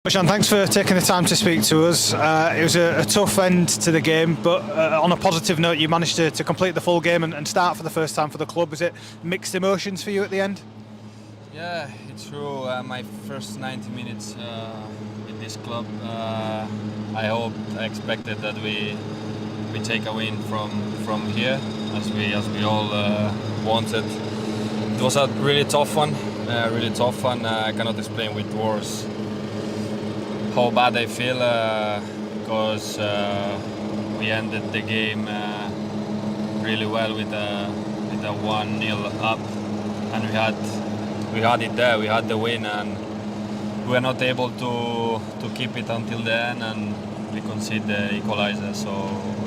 Bojan, thanks for taking the time to speak to us. It was a tough end to the game, but on a positive note, you managed to complete the full game and start for the first time for the club. Was it mixed emotions for you at the end? Yeah, it's true. My first 90 minutes with this club, I expected that we take a win from here, as we all wanted. It was a really tough one. I cannot explain with words how bad I feel because we ended the game really well with a 1-0 up, and we had it there. We had the win, and we were not able to keep it until the end, and we conceded the equalizer. So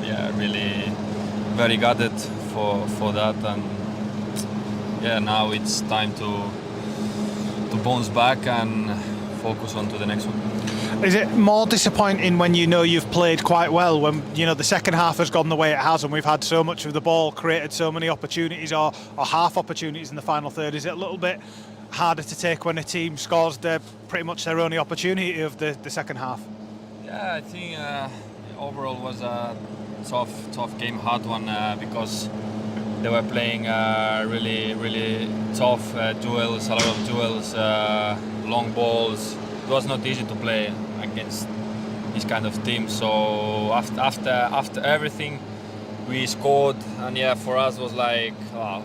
yeah, really very gutted for that, and yeah, now it's time to bounce back and focus on to the next one. Is it more disappointing when you know you've played quite well, when you know the second half has gone the way it has and we've had so much of the ball, created so many opportunities or half opportunities in the final third? Is it a little bit harder to take when a team scores pretty much their only opportunity of the second half? Yeah, I think overall was a tough game, hard one because they were playing really tough duels, a lot of duels, long balls. It was not easy to play against this kind of team. So after everything, we scored, and yeah, for us was like, oh,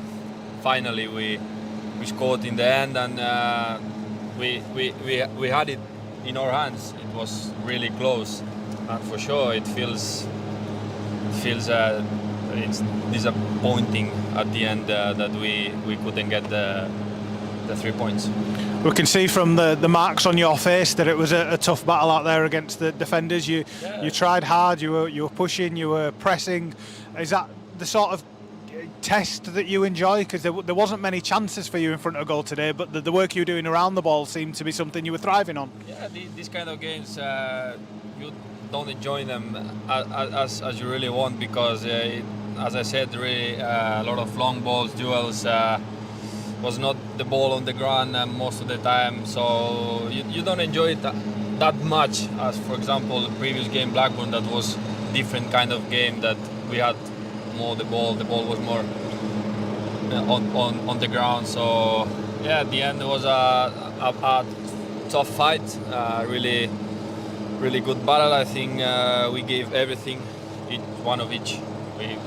finally we scored in the end, and we had it in our hands. It was really close, and for sure it feels it's disappointing at the end that we couldn't get the 3 points. We can see from the marks on your face that it was a tough battle out there against the defenders. You tried hard, you were pushing, you were pressing. Is that the sort of test that you enjoy? Because there wasn't many chances for you in front of goal today, but the work you were doing around the ball seemed to be something you were thriving on. Yeah, these kind of games, you don't enjoy them as you really want, because as I said, really a lot of long balls, duels, was not the ball on the ground most of the time, so you don't enjoy it that much as, for example, the previous game Blackburn. That was different kind of game, that we had more the ball was more on the ground. So yeah, at the end it was a tough fight, really good battle. I think we gave everything, one of each.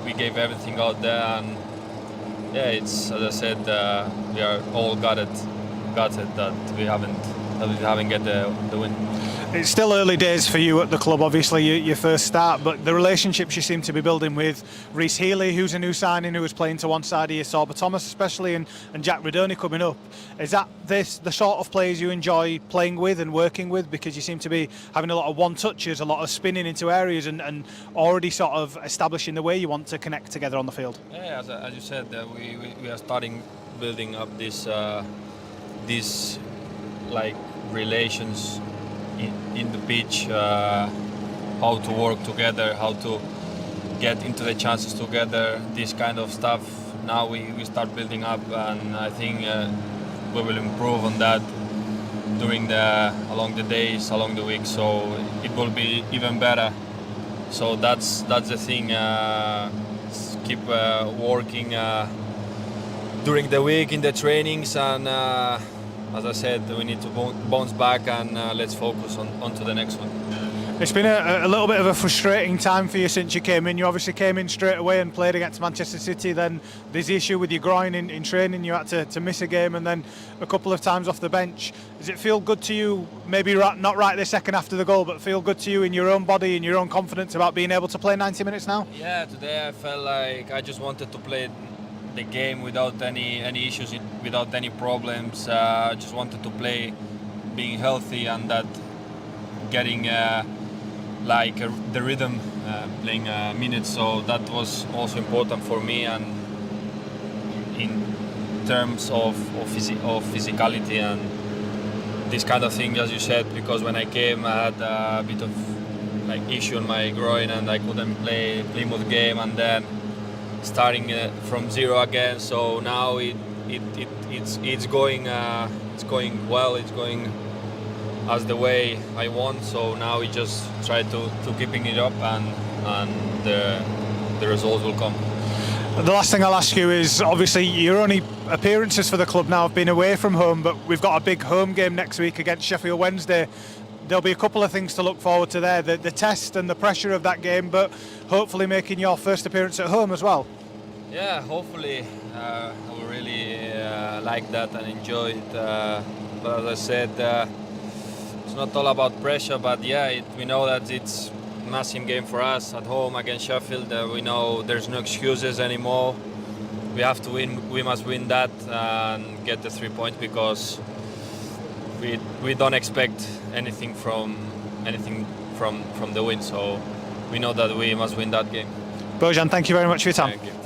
We gave everything out there, and yeah, it's, as I said, we are all gutted that we haven't get the win. It's still early days for you at the club, obviously your first start, but the relationships you seem to be building with Rhys Healey, who's a new signing, who was playing to one side of you, Sorba Thomas especially, and Jack Radoni coming up. Is that the sort of players you enjoy playing with and working with? Because you seem to be having a lot of one-touches, a lot of spinning into areas, and already sort of establishing the way you want to connect together on the field. Yeah, as you said, we are starting building up this like relations in the pitch, how to work together, how to get into the chances together, this kind of stuff. Now we start building up, and I think we will improve on that along the days, along the week, so it will be even better. So that's the thing, keep working during the week in the trainings, and as I said, we need to bounce back, and let's focus on to the next one. It's been a little bit of a frustrating time for you since you came in. You obviously came in straight away and played against Manchester City. Then there's the issue with your groin in training. You had to miss a game, and then a couple of times off the bench. Does it feel good to you, maybe not right this second after the goal, but feel good to you in your own body, in your own confidence about being able to play 90 minutes now? Yeah, today I felt like I just wanted to play the game without any issues, without any problems. I just wanted to play being healthy, and that getting the rhythm, playing minutes. So that was also important for me, and in terms of physicality and this kind of thing, as you said, because when I came I had a bit of issue on my groin, and I couldn't play Plymouth game, and then starting from zero again. So now it's going well. It's going as the way I want. So now we just try to keeping it up, and the results will come. The last thing I'll ask you is, obviously your only appearances for the club now have been away from home, but we've got a big home game next week against Sheffield Wednesday. There'll be a couple of things to look forward to there, the test and the pressure of that game, but hopefully making your first appearance at home as well. Yeah, hopefully I will really like that and enjoy it. But as I said, it's not all about pressure, but yeah, we know that it's a massive game for us at home against Sheffield. We know there's no excuses anymore. We have to win. We must win that and get the 3 points, because we don't expect anything from the win. So we know that we must win that game. Bojan, thank you very much for your time. Thank you.